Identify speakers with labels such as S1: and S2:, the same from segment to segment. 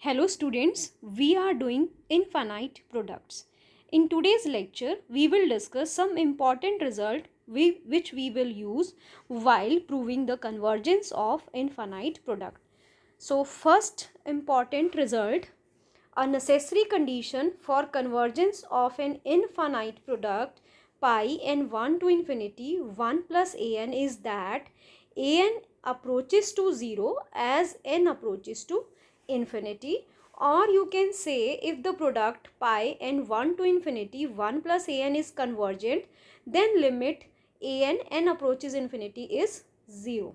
S1: Hello students, we are doing infinite products. In today's lecture, we will discuss some important result which we will use while proving the convergence of infinite product. So first important result, a necessary condition for convergence of an infinite product pi n 1 to infinity 1 plus an is that an approaches to 0 as n approaches to infinity, or you can say if the product pi n 1 to infinity 1 plus an is convergent, then limit an n approaches infinity is 0.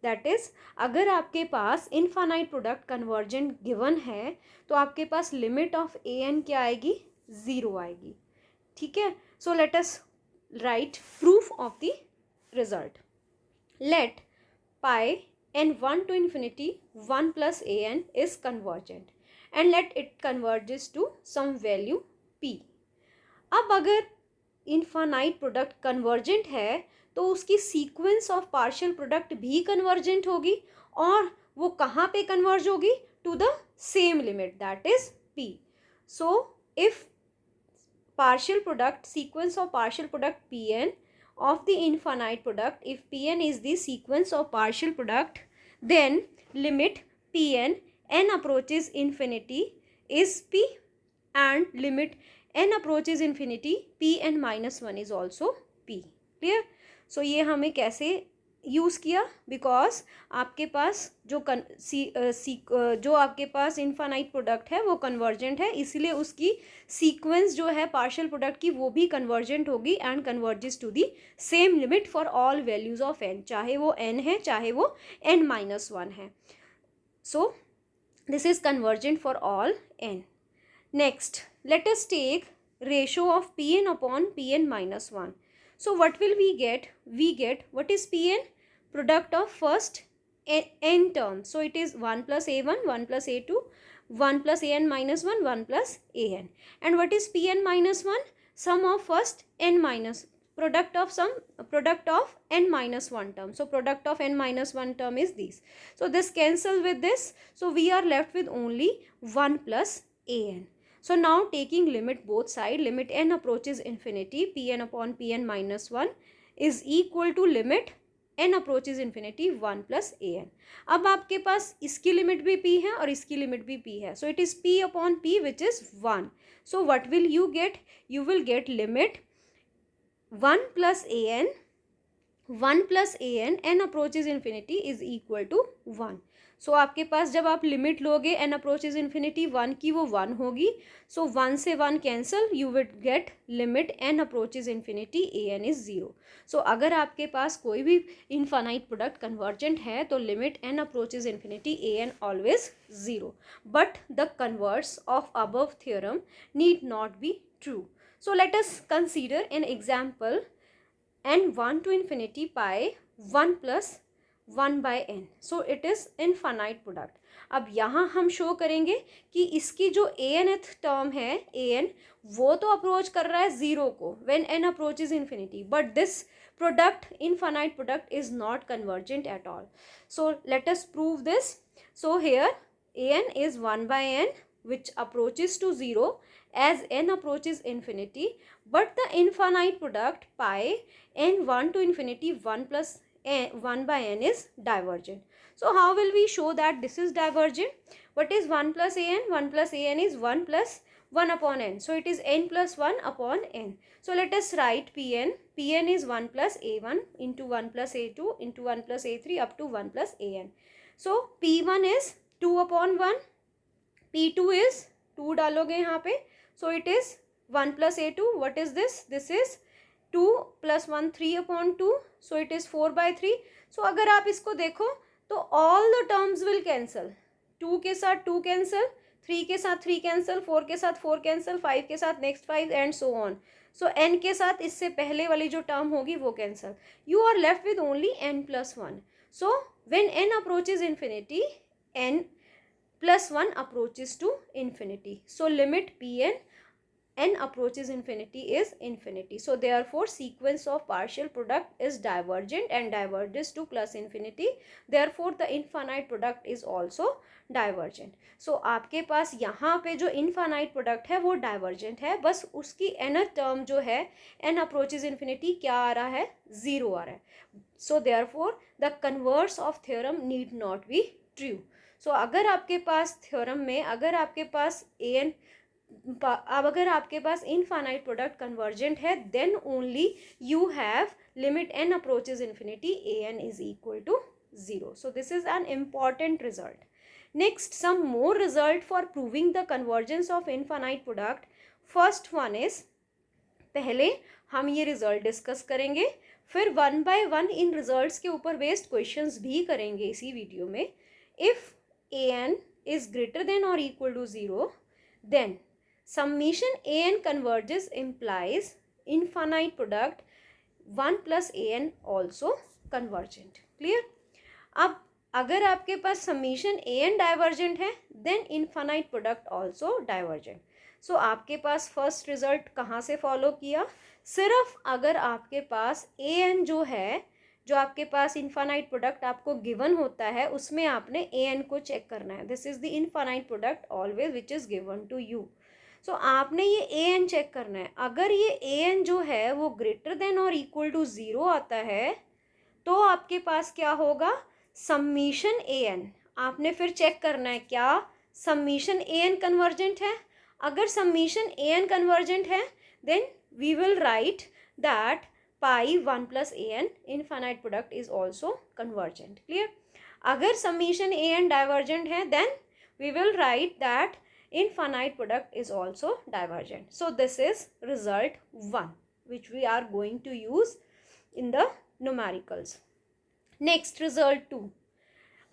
S1: That is अगर आपके पास infinite product convergent given है तो आपके पास limit of a n क्या आएगी, zero आएगी. ठीक है. So let us write proof of the result. Let pi n 1 to infinity 1 plus a n is convergent and let it converges to some value p. अब अगर infinite product convergent है तो उसकी सीक्वेंस ऑफ पार्शियल प्रोडक्ट भी convergent होगी और वो कहाँ पे कन्वर्ज होगी, to the same limit that is p. So if partial product sequence of partial product pn of the infinite product, if pn is the sequence of partial product, then limit pn n approaches infinity is p and limit n approaches infinity pn minus 1 is also p. Clear. सो ये हमें कैसे use किया, because आपके पास जो जो आपके पास infinite product है वो कन्वर्जेंट है, इसीलिए उसकी सीक्वेंस जो है पार्शियल प्रोडक्ट की वो भी कन्वर्जेंट होगी and converges to the same limit for all values of n, चाहे वो एन है चाहे वो एन माइनस वन है. So this is convergent for all n. Next let us take ratio of p n upon p n minus one. So what will we get? We get, what is Pn? Product of first n terms. So it is 1 plus a1, 1 plus a2, 1 plus an minus 1, 1 plus an. And what is Pn minus 1? Sum of first n minus, product of n minus 1 term. So product of n minus 1 term is this. So this cancels with this. So we are left with only 1 plus an. So now taking limit both side, limit n approaches infinity, pn upon pn minus 1 is equal to limit n approaches infinity 1 plus an. अब आपके पास इसकी limit भी p है और इसकी limit भी p है. So it is p upon p which is 1. So what will you get? You will get limit 1 plus an, 1 plus an, n approaches infinity is equal to 1. सो आपके पास जब आप limit लोगे N approaches infinity 1 की, वो 1 होगी. सो 1 से 1 cancel, you will get limit n approaches infinity a n is 0. So अगर आपके पास कोई भी इनफाइनाइट प्रोडक्ट कन्वर्जेंट है तो limit n approaches infinity a n always 0. But the converse of above theorem need not be true. So let us consider an example n 1 to infinity pi 1 plus 1 by n. So it is infinite product. अब यहाँ हम show करेंगे कि इसकी जो A N th term है, A N, वो तो अप्रोच कर रहा है ज़ीरो को when n approaches infinity, but this product infinite product is not convergent at all. So let us prove this. So here a n is 1 by n which approaches to 0 as n approaches infinity, but the infinite product pi n 1 to infinity 1 plus 1 by n is divergent. So how will we show that this is divergent? What is 1 plus an? 1 plus an is 1 plus 1 upon n. So it is n plus 1 upon n. So let us write Pn. Pn is 1 plus a1 into 1 plus a2 into 1 plus a3 up to 1 plus an. So P1 is 2 upon 1. P2 is 2 डालोगे यहाँ पे. So it is 1 plus a2. What is this? This is 2 plus 1 3 upon 2. So it is 4 by 3. So अगर आप इसको देखो तो all the terms will cancel. 2 के साथ 2 cancel, 3 के साथ 3 cancel, 4 के साथ 4 cancel, 5 के साथ next 5 and so on. So n के साथ इससे पहले वाली जो term होगी वो cancel. You are left with only n plus 1. So when n approaches infinity, n plus 1 approaches to infinity. So limit pn n approaches infinity is infinity. So therefore sequence of partial product is divergent and diverges to plus infinity. Therefore the infinite product is also divergent. So आपके पास यहाँ पे जो infinite product है वो divergent है, बस उसकी nth term जो है n approaches infinity क्या आ रहा है, 0 आ रहा है. So therefore the converse of theorem need not be true. So अगर आपके पास theorem में अगर आपके पास an अब अगर आपके पास इनफाइनाइट प्रोडक्ट कन्वर्जेंट है, then only you have limit n approaches infinity an is equal to 0. So this is an important result. Next some more result for proving the convergence of infinite product. First one is, पहले हम ये result discuss करेंगे, फिर one by one इन results के ऊपर based questions भी करेंगे इसी वीडियो में. If an is greater than और equal to 0, then summation an converges implies infinite product 1 plus an also convergent. Clear? अब अगर आपके पास summation an divergent है, then infinite product also divergent. So आपके पास फर्स्ट रिजल्ट कहाँ से फॉलो किया, सिर्फ अगर आपके पास an जो है, जो आपके पास इनफाइनाइट प्रोडक्ट आपको गिवन होता है, उसमें आपने an को चेक करना है. This is the infinite product always which is given to you. So आपने ये an चेक करना है. अगर ये an जो है वो ग्रेटर देन और इक्वल टू 0 आता है, तो आपके पास क्या होगा, समीशन an. आपने फिर चेक करना है क्या समीशन an कन्वर्जेंट है. अगर समीशन an कन्वर्जेंट है, then we will write that pi 1 plus an infinite product is also convergent. Clear? अगर समीशन an डाइवर्जेंट है, then we will write that infinite product is also divergent. So this is result 1 which we are going to use in the numericals. Next result 2.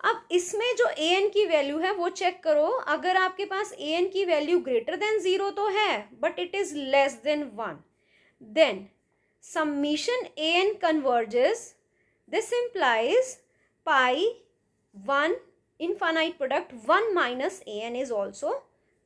S1: अब इसमें जो an की value है वो check करो. अगर आपके पास an की वैल्यू ग्रेटर देन 0 तो है, but it is less than 1, then summation an converges. This implies pi 1 infinite product 1 minus an is also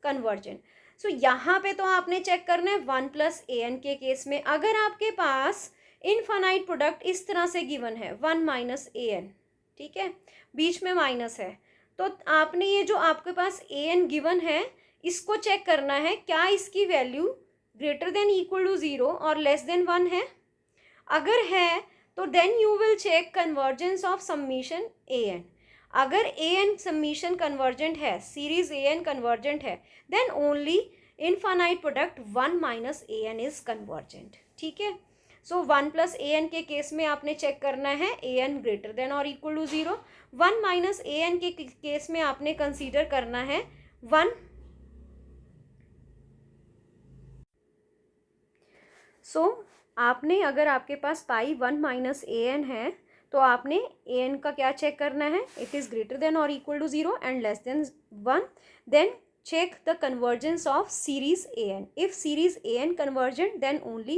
S1: convergent. So यहाँ पे तो आपने चेक करना है 1 प्लस an के केस में. अगर आपके पास इनफाइनाइट प्रोडक्ट इस तरह से गिवन है 1 माइनस an, ठीक है, बीच में माइनस है, तो आपने ये जो आपके पास an गिवन है इसको चेक करना है क्या इसकी value greater than equal to 0 और लेस देन 1 है. अगर है तो then you will check convergence of summation an. अगर an समीशन कन्वर्जेंट है, सीरीज an कन्वर्जेंट है, then only infinite product 1 minus an is convergent. ठीक है? सो 1 प्लस an के केस में आपने चेक करना है an ग्रेटर देन और इक्वल टू 0. 1 माइनस an के केस में आपने कंसीडर करना है 1. सो आपने अगर आपके पास पाई 1 माइनस an है, तो आपने an का क्या चेक करना है, इट इज़ ग्रेटर देन और equal to 0 and less than 1. Then check the convergence of series an. If series an convergent, then only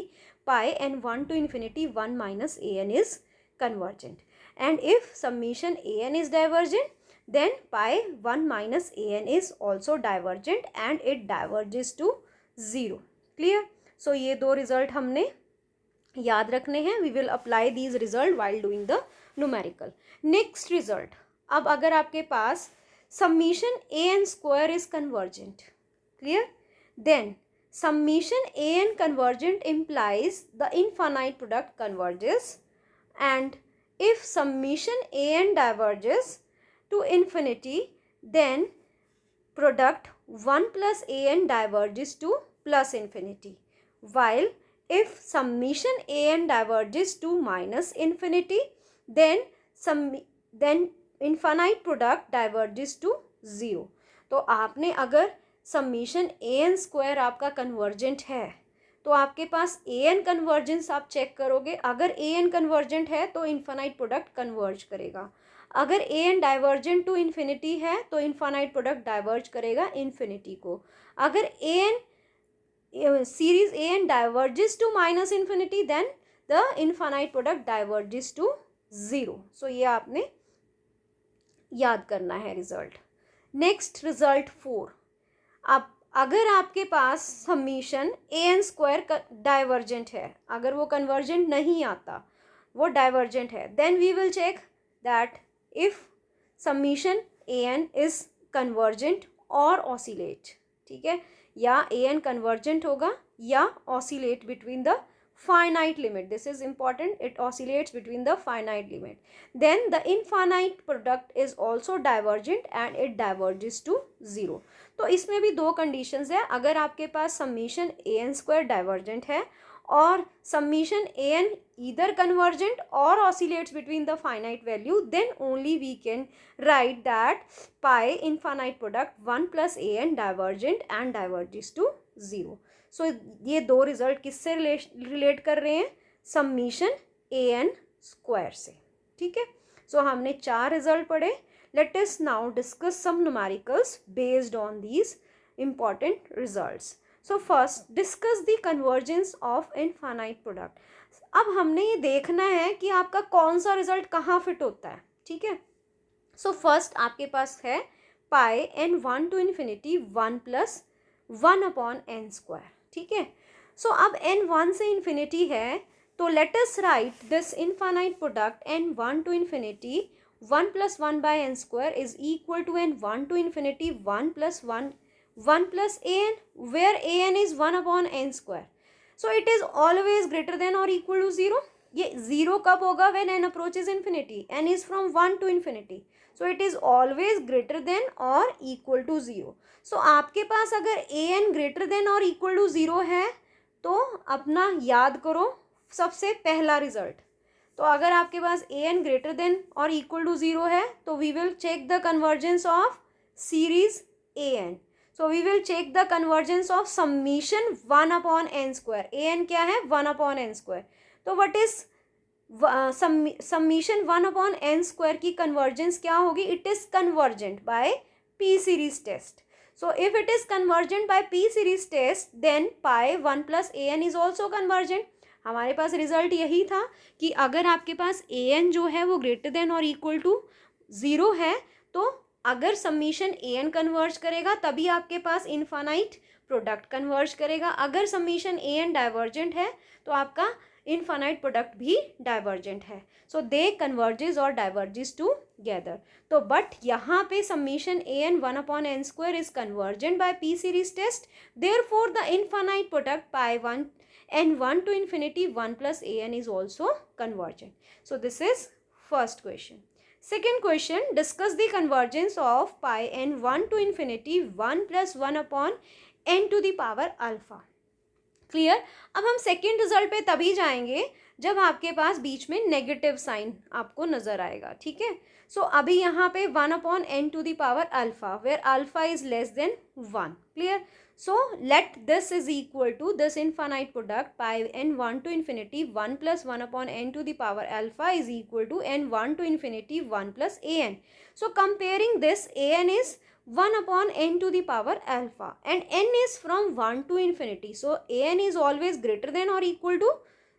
S1: pi n 1 to infinity 1 minus an is convergent. And if summation an is divergent, then pi 1 minus an is also divergent and it diverges to 0. Clear? So ये दो result हमने याद रखने हैं. We will apply these result while doing the numerical. Next result, अब अगर आपके पास summation an square is convergent, clear, then summation an convergent implies the infinite product converges, and if summation an diverges to infinity, then product 1 plus an diverges to plus infinity, while if summation an diverges to minus infinity, then infinite product diverges to 0. तो आपने अगर summation an square आपका convergent है, तो आपके पास an convergence आप check करोगे. अगर an कन्वर्जेंट है तो इनफाइनाइट प्रोडक्ट कन्वर्ज करेगा. अगर an डाइवर्जेंट टू इन्फिनिटी है तो इनफाइनाइट प्रोडक्ट डाइवर्ज करेगा इन्फिनिटी को. अगर an series an diverges to minus infinity, then the infinite product diverges to 0. So ये आपने याद करना है रिजल्ट. Next result 4. अब अगर आपके पास summation a n square divergent है, अगर वो कन्वर्जेंट नहीं आता, वो डाइवर्जेंट है, then we will check that if summation a n is convergent और ऑसिलेट, ठीक है, या ए एन कन्वर्जेंट होगा या oscillate between the finite limit. This is important, it oscillates between the finite limit. Then the infinite product is also divergent and it diverges to 0. तो इसमें भी दो कंडीशंस है. अगर आपके पास summation a n square divergent है और summation a n either convergent or oscillates between the finite value, then only we can write that pi infinite product 1 plus a n divergent and diverges to 0. So ये दो result किससे relate कर रहे हैं? Summation a n square से, ठीक है. सो हमने 4 रिजल्ट पढ़े. Let us now discuss some numericals based on these important results. So first discuss the convergence of infinite product. अब हमने ये देखना है कि आपका कौन सा रिजल्ट कहाँ फिट होता है, ठीक है. सो फर्स्ट आपके पास है pi n 1 to infinity 1 plus 1 upon n square, ठीक है. सो अब n 1 से इन्फिनिटी है, तो let us write this infinite product n 1 to infinity 1 plus 1 by n square is equal to n 1 to infinity 1 plus 1 plus a n, where a n is 1 upon n square. So it is always greater than और equal to 0. ये 0 कब होगा? When n approaches infinity. n is from 1 to infinity, so it is always greater than और equal to 0. सो आपके पास अगर a n greater than और equal to 0 है तो अपना याद करो सबसे पहला रिजल्ट. तो अगर आपके पास ए एन ग्रेटर देन और इक्वल टू 0 है तो we will check the convergence of series a n. So we will check the convergence of summation 1 upon n square. A n क्या है? 1 अपॉन एन स्क्वायर. तो what is summation 1 upon n square की convergence क्या होगी? It is convergent by p series test. So if it is convergent by P series test, then pi 1 plus a n is also convergent. हमारे पास result यही था कि अगर आपके पास a n जो है वो ग्रेटर देन और इक्वल टू 0 है, तो अगर समीशन a n कन्वर्ज करेगा तभी आपके पास इनफाइनाइट प्रोडक्ट कन्वर्ज करेगा. अगर समीशन a n डाइवर्जेंट है तो आपका इनफाइनाइट प्रोडक्ट भी डाइवर्जेंट है. सो दे कन्वर्जेस और डाइवर्जेस टूगेदर. तो बट यहाँ पे summation a n 1 upon n square is convergent by p series test. Therefore the infinite product pi 1 n 1 to infinity 1 plus a n is also convergent. So this is first question. Second question, discuss the convergence of pi n 1 to infinity 1 plus 1 upon n to the power alpha. Clear. अब हम second result पे तभी जाएंगे जब आपके पास बीच में negative sign आपको नजर आएगा, ठीक है. सो अभी यहाँ पे 1 upon n to the power alpha, where alpha is less than 1. Clear. So let this is equal to this infinite product pi n 1 to infinity 1 plus 1 upon n to the power alpha is equal to n 1 to infinity 1 plus a n. So comparing this, a n is 1 upon n to the power alpha and n is from 1 to infinity. So an is always greater than or equal to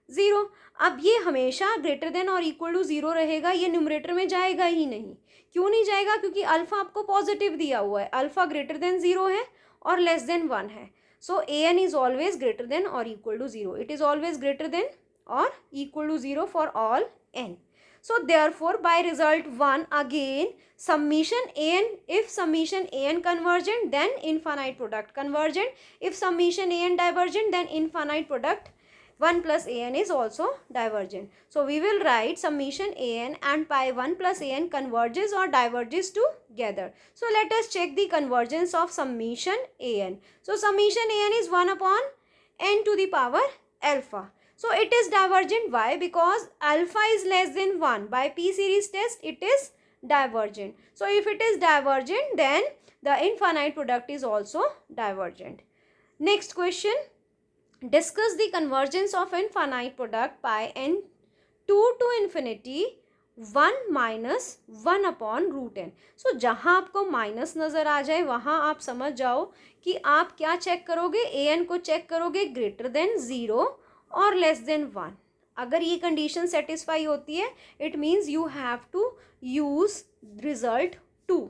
S1: 0. अब ये हमेशा greater than और equal to 0 रहेगा, ये numerator में जाएगा ही नहीं. क्यों नहीं जाएगा? क्योंकि अल्फा आपको पॉजिटिव दिया हुआ है. अल्फा ग्रेटर देन 0 है और लेस देन 1 है. सो an is always greater than or equal to 0. It is always greater than or equal to 0 for all n. So therefore by result 1 again summation an, if summation an convergent then infinite product convergent, if summation an divergent then infinite product 1 plus an is also divergent. So we will write summation an and pi 1 plus an converges or diverges together. So let us check the convergence of summation an. So summation an is 1 upon n to the power alpha. So it is divergent. Why? Because alpha is less than 1. By P series test it is divergent. So if it is divergent then the infinite product is also divergent. Next question. Discuss the convergence of infinite product pi n 2 to infinity 1 minus 1 upon root n. So जहाँ आपको minus नज़र आ जाए वहाँ आप समझ जाओ कि आप क्या चेक करोगे, ए एन को चेक करोगे ग्रेटर देन 0 और लेस देन 1. अगर ये कंडीशन सेटिस्फाई होती है it means you have to use result 2,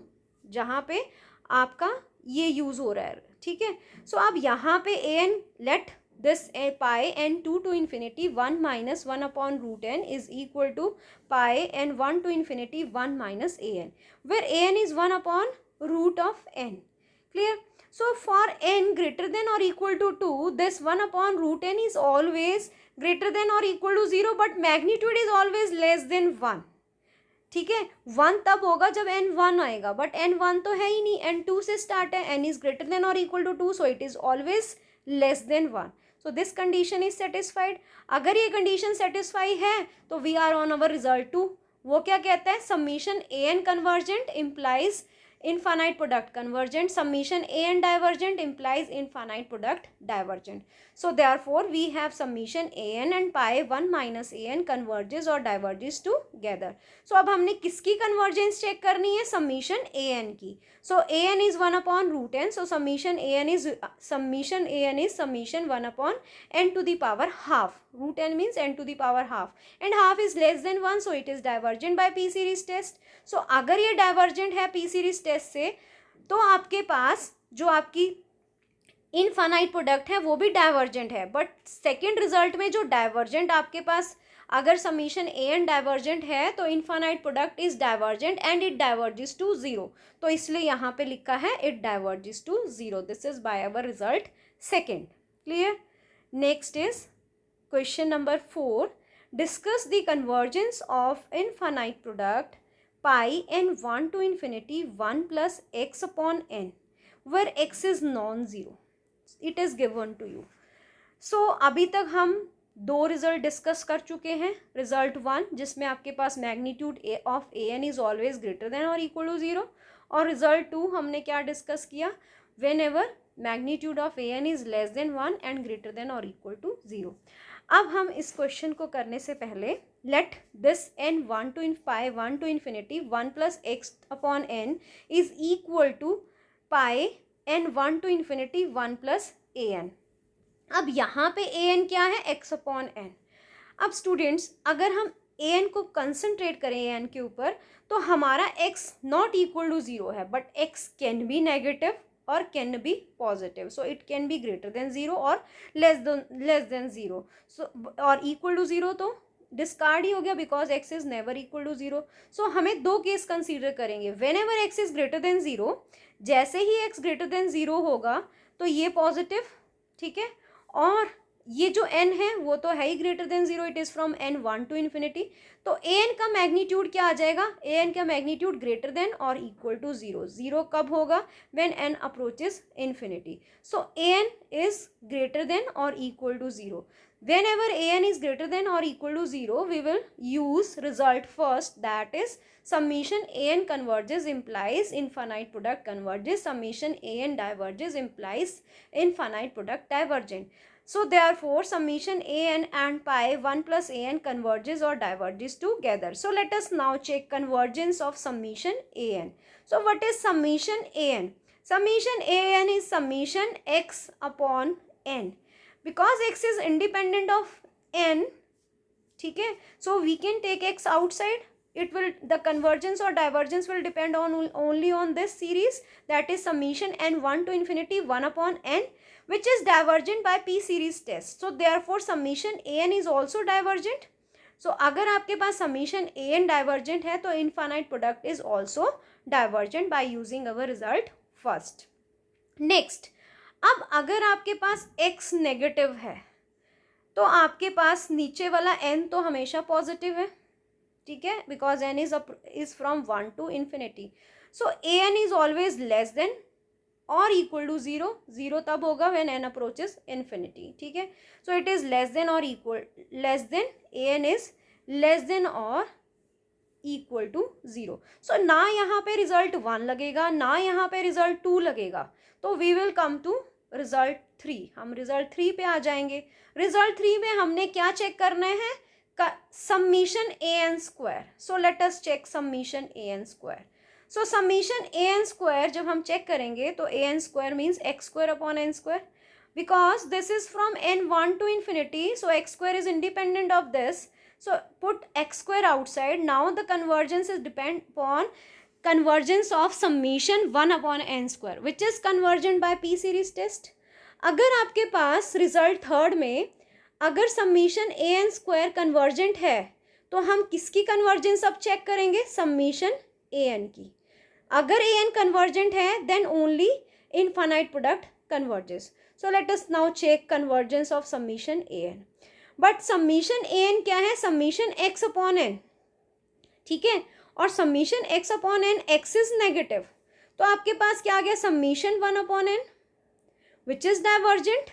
S1: जहाँ पे आपका ये यूज़ हो रहा है, ठीक है। सो अब यहाँ पे a n, let this pi n 2 to infinity 1 minus 1 upon root n is equal to pi n 1 to infinity 1 minus a n, where a n is 1 upon root of n. Clear? So for n greater than or equal to 2, this 1 upon root n is always greater than or equal to 0, but magnitude is always less than 1. ठीक है, 1 तब होगा जब n 1 आएगा, but n 1 तो है ही नहीं, n 2 से स्टार्ट है, n इज ग्रेटर देन और equal to 2, so it is always less than 1. So this condition is satisfied. अगर ये कंडीशन सेटिस्फाई है तो we are on our result 2. वो क्या कहता है, summation a n convergent implies infinite product convergent, summation a n divergent implies infinite product divergent. So therefore we have summation a n and pi 1 minus a n converges or diverges together. So अब हमने किसकी convergence check करनी है, summation a n की. So a n is 1 upon root n, so summation a n is summation 1 upon n to the power half. Root n means n to the power half, and half is less than 1, so it is divergent by p series test. So अगर ये divergent है p series test से, तो आपके पास जो आपकी infinite product है वो भी डाइवर्जेंट है. बट सेकेंड रिजल्ट में जो डाइवर्जेंट आपके पास, अगर समीशन ए एन डाइवर्जेंट है तो infinite product is divergent and it diverges to 0. तो इसलिए यहाँ पे लिखा है it diverges to 0. This is by our result second. Clear? Next is question number 4. Discuss the convergence of infinite product pi n 1 to infinity 1 plus x upon n, where x is non-zero. It is given to you. So अभी तक हम दो result discuss कर चुके हैं. Result 1 जिसमें आपके पास magnitude of a n is always greater than और इक्वल टू 0, और रिजल्ट 2 हमने क्या डिस्कस किया, whenever magnitude of a n is less than 1 and greater than और इक्वल टू 0. अब हम इस क्वेश्चन को करने से पहले let this n 1 to pi 1 to infinity 1 plus x upon n is equal to pi n 1 to infinity 1 plus a n. अब यहाँ पे a n क्या है, x upon n. अब स्टूडेंट्स अगर हम a n को कंसंट्रेट करें a n के ऊपर, तो हमारा x नॉट इक्वल टू 0 है, but x can be negative और can be positive. So it can be greater than 0 और लेस देन 0. सो और इक्वल टू 0 तो डिस्कार्ड ही हो गया, because x is never equal to 0. सो हमें दो केस कंसीडर करेंगे. Whenever x is greater than 0, जैसे ही एक्स ग्रेटर देन 0 होगा तो ये पॉजिटिव, ठीक है, और ये जो n है वो तो है ही greater than 0, it is from n 1 to infinity. तो ए एन का मैग्नीट्यूड क्या आ जाएगा, ए एन का मैग्नीट्यूड ग्रेटर देन और इक्वल टू 0. 0 कब होगा, when n approaches infinity. So a n is greater than और equal to 0. Whenever a n is greater than or equal to 0, we will use result first, that is summation a n converges implies infinite product converges, summation a n diverges implies infinite product divergent. So therefore summation a n and pi 1 plus a n converges or diverges together. So let us now check convergence of summation a n. So what is summation a n? Summation a n is summation x upon n. Because x is independent of n, ठीक है, so we can take x outside. It will, the convergence or divergence will depend on only on this series, that is summation n 1 to infinity 1 upon n, which is divergent by p series test. So therefore summation a n is also divergent. So अगर आपके पास summation a n divergent है तो infinite product is also divergent by using our result first. Next, अब अगर आपके पास x negative है तो आपके पास नीचे वाला n तो हमेशा पॉजिटिव है, ठीक है, because n is from 1 to infinity. So a n is always less than और इक्वल टू 0. 0 तब होगा व्हेन n अप्रोचेस इन्फिनिटी, ठीक है. So it is less than और equal, less than, a n is less than और equal to 0. So ना यहाँ पे रिजल्ट 1 लगेगा, ना यहाँ पे रिजल्ट 2 लगेगा. तो we will come to result 3. हम रिजल्ट 3 पे आ जाएंगे. रिजल्ट 3 में हमने क्या चेक करना है, summation a n square. So let us check summation a n square. So summation a n square जब हम चेक करेंगे तो a n square means x square upon n square, because this is from n 1 to infinity. So x square is independent of this. So put x square outside. Now the convergence is depend upon convergence of summation 1 upon n square which is convergent by p series test. अगर आपके पास result third में अगर summation a n square convergent है तो हम किसकी convergence अब check करेंगे, समीशन ए एन की. अगर ए एन कन्वर्जेंट है then only infinite product converges. So let us now check convergence of summation a n. But summation a n क्या है, समीशन एक्स अपॉन एन, ठीक है, और summation x upon n x is negative. तो आपके पास क्या आ गया, summation 1 upon n which is divergent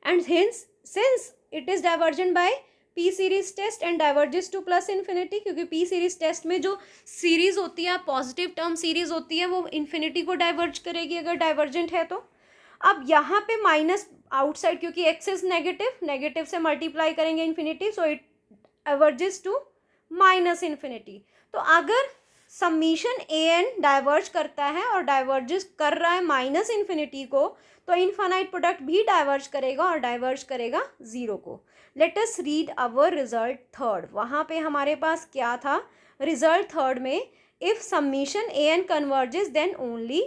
S1: and hence since it is divergent by p series test and diverges to plus infinity, क्योंकि p series test में जो series होती है पॉजिटिव टर्म सीरीज होती है वो इन्फिनिटी को डाइवर्ज करेगी अगर डाइवर्जेंट है तो. अब यहाँ पे माइनस आउटसाइड क्योंकि x इज नेगेटिव, नेगेटिव से मल्टीप्लाई करेंगे infinity so it diverges to minus infinity. तो अगर समीशन ए एन डाइवर्ज करता है और डाइवर्जेस कर रहा है माइनस इन्फिनिटी को तो इनफाइनाइट प्रोडक्ट भी डाइवर्ज करेगा और डाइवर्ज करेगा जीरो को. Let us read our result third. वहाँ पे हमारे पास क्या था रिजल्ट थर्ड में, if summation a n converges then only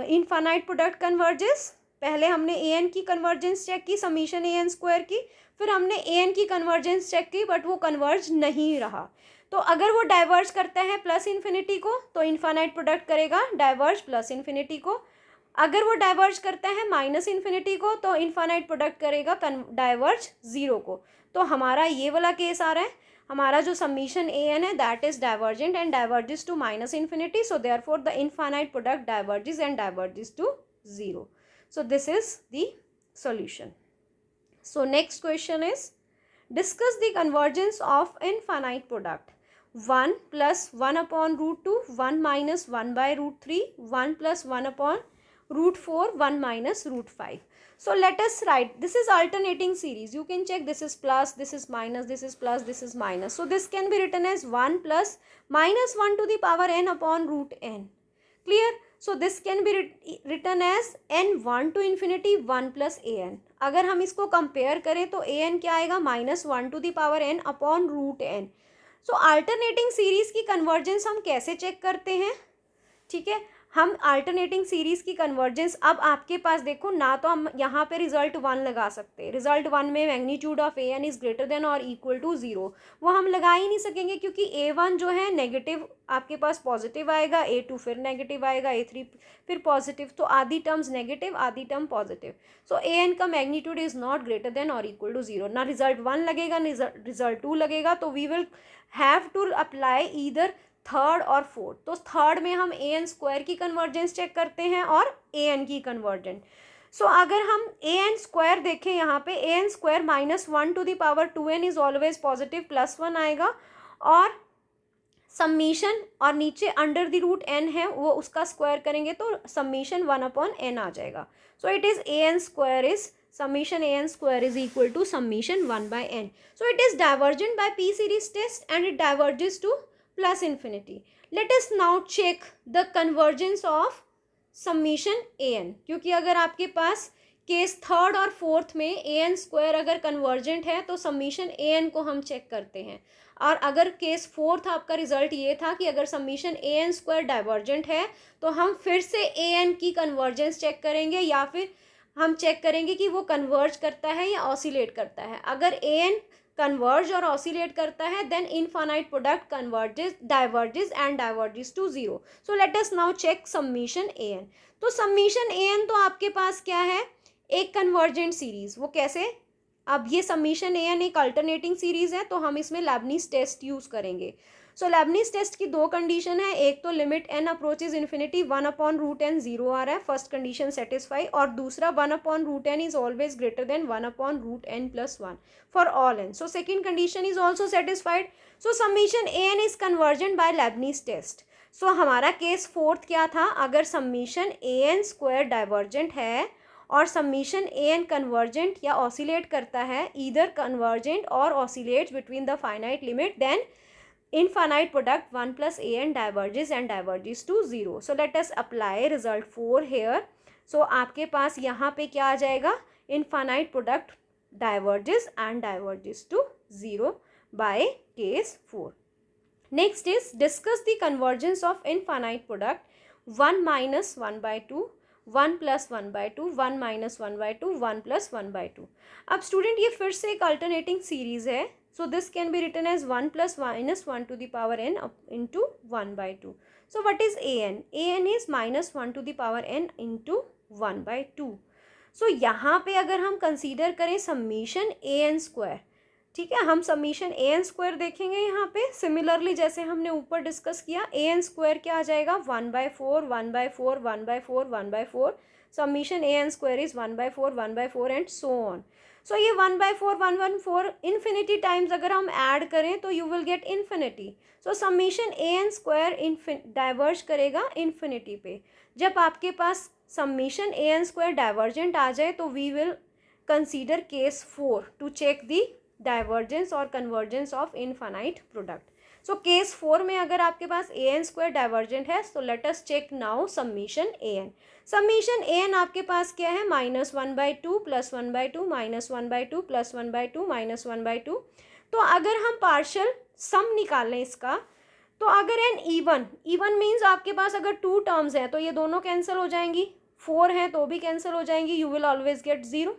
S1: infinite product converges. पहले हमने ए एन की कन्वर्जेंस चेक की समीशन ए एन स्क्वायर की, फिर हमने ए एन की कन्वर्जेंस चेक की बट वो कन्वर्ज नहीं रहा. तो अगर वो डाइवर्ज करता है प्लस इन्फिनिटी को तो इनफाइनाइट प्रोडक्ट करेगा डाइवर्ज प्लस इन्फिनिटी को. अगर वो डाइवर्ज करता है माइनस इन्फिनिटी को तो इनफाइनाइट प्रोडक्ट करेगा डाइवर्ज जीरो को. तो हमारा ये वाला केस आ रहा है, हमारा जो समीशन ए एन है that is divergent and diverges to minus infinity. So therefore the infinite product diverges and diverges to zero. So this is the solution. So next question is discuss the convergence of infinite product 1 plus 1 upon root 2, 1 minus 1 by root 3, 1 plus 1 upon root 4, 1 minus root 5. So let us write, this is alternating series. You can check this is plus, this is minus, this is plus, this is minus. So this can be written as 1 plus minus 1 to the power n upon root n. Clear? So this can be written as n 1 to infinity 1 plus a n. अगर हम इसको compare करें तो a n क्या आएगा, minus 1 to the power n upon root n. So alternating series की convergence हम कैसे चेक करते हैं, ठीक है, हम अल्टरनेटिंग सीरीज़ की कन्वर्जेंस, अब आपके पास देखो ना तो हम यहाँ पे रिजल्ट 1 लगा सकते हैं, रिजल्ट 1 में magnitude of a n is greater than और इक्वल टू 0, वो हम लगा ही नहीं सकेंगे क्योंकि A1 जो है नेगेटिव आपके पास पॉजिटिव आएगा, A2 फिर नेगेटिव आएगा, A3 फिर पॉजिटिव, तो आधी टर्म्स नेगेटिव आधी term positive. So a n का magnitude is not greater than और इक्वल टू 0. ना रिजल्ट 1 लगेगा रिजल्ट 2 लगेगा. तो we will have to apply either third or fourth. तो थर्ड में हम ए एन स्क्वायर की कन्वर्जेंस चेक करते हैं और ए एन की कन्वर्जेंस. सो अगर हम ए एन स्क्वायर देखें यहाँ पे a n square minus 1 to the power 2n is always positive plus 1 आएगा और समीशन और नीचे अंडर द रूट n है वो उसका स्क्वायर करेंगे तो समीशन 1 अपॉन n आ जाएगा. So it is a n square is summation a n square is equal to summation 1 by n. So it is divergent by p series test and it diverges to plus infinity. Let us now check the convergence of summation a n. क्योंकि अगर आपके पास case third or fourth में ए n square अगर convergent है तो summation a N को हम check करते हैं. और अगर केस फोर्थ आपका रिजल्ट ये था कि अगर summation a n square divergent है तो हम फिर से ए एन की कन्वर्जेंस चेक करेंगे या फिर हम चेक करेंगे कि वो कन्वर्ज करता है या ऑसिलेट करता है. अगर a n converge or oscillate करता है then infinite product converges diverges and diverges to 0. So let us now check summation a n. तो समीशन ए एन तो आपके पास क्या है, एक कन्वर्जेंट सीरीज. वो कैसे, अब ये समीशन ए एन एक अल्टरनेटिंग सीरीज है तो हम इसमें लेबनीज टेस्ट यूज़ करेंगे. सो लेबनीज टेस्ट की दो कंडीशन है, एक तो limit n approaches infinity 1 upon root n 0 आ रहा है, फर्स्ट कंडीशन सेटिस्फाई, और दूसरा 1 upon root n is always greater than 1 upon root n plus 1 for all n. So second condition is also satisfied. So summation a n is convergent by Leibniz test. सो हमारा case fourth क्या था, अगर summation a n square divergent है और summation a n convergent या oscillate करता है, either convergent or oscillates between the finite limit, then infinite product 1 plus a n diverges and diverges to 0. So let us apply result 4 here. So आपके पास यहाँ पे क्या आ जाएगा, infinite product diverges and diverges to 0 by case 4. Next is discuss the convergence of infinite product 1 minus 1 by 2, 1 plus 1 by 2, 1 minus 1 by 2, 1 plus 1 by 2. अब student ये फिर से एक अल्टरनेटिंग सीरीज है. So this can be written as 1 plus minus 1 to the power n into 1 by 2. So what is an? An is minus 1 to the power n into 1 by 2. So यहाँ पे अगर हम consider करें summation a n square, ठीक है, हम summation a n square देखेंगे यहाँ पे. सिमिलरली जैसे हमने ऊपर डिस्कस किया, ए एन स्क्वायर क्या आ जाएगा, 1/4 1/4 1/4 1/4. Summation a n square is 1/4 1/4 and so on. So ये 1/4 1/4 इन्फिनिटी टाइम्स अगर हम ऐड करें तो you will get infinity. So summation a n square diverge करेगा इन्फिनिटी पे. जब आपके पास summation a n square divergent आ जाए तो we will consider case 4 to check the divergence और convergence of infinite product. So case 4 में अगर आपके पास ए एन स्क्वायर डाइवर्जेंट है तो let us check now summation a n. Summation a n आपके पास क्या है, -1/2 + 1/2 -1/2 + 1/2 -1/2. तो अगर हम पार्शियल सम निकाल लें इसका, तो अगर एन इवन मीन्स आपके पास अगर 2 टर्म्स हैं तो ये दोनों कैंसिल हो जाएंगी, 4 हैं तो भी कैंसिल हो जाएंगी, यू विल ऑलवेज गेट 0.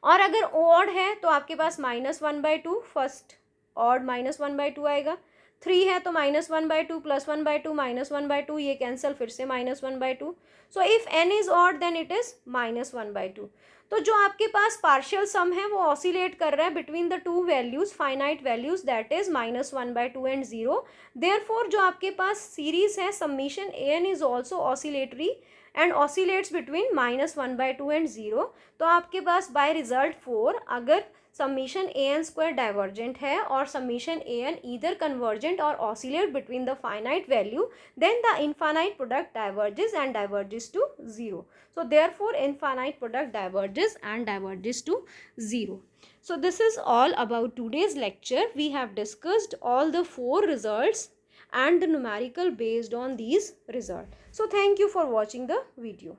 S1: और अगर ऑड है तो आपके पास -1/2, फर्स्ट ऑड -1/2 आएगा. 3 है तो -1/2 + 1/2 -1/2, ये कैंसिल, फिर से -1/2. So if n is odd then it is -1/2. तो जो आपके पास पार्शियल सम है वो ऑसिलेट कर रहा है between the two values, finite values, that is -1/2 and 0. Therefore जो आपके पास सीरीज है summation a n is also oscillatory and oscillates between -1/2 and 0. तो आपके पास बाय रिजल्ट 4 अगर summation a n square divergent है और summation a n either convergent और oscillate between the finite value, then the infinite product diverges and diverges to 0. So therefore infinite product diverges and diverges to 0. So this is all about today's lecture. We have discussed all the 4 results and the numerical based on these results. So thank you for watching the video.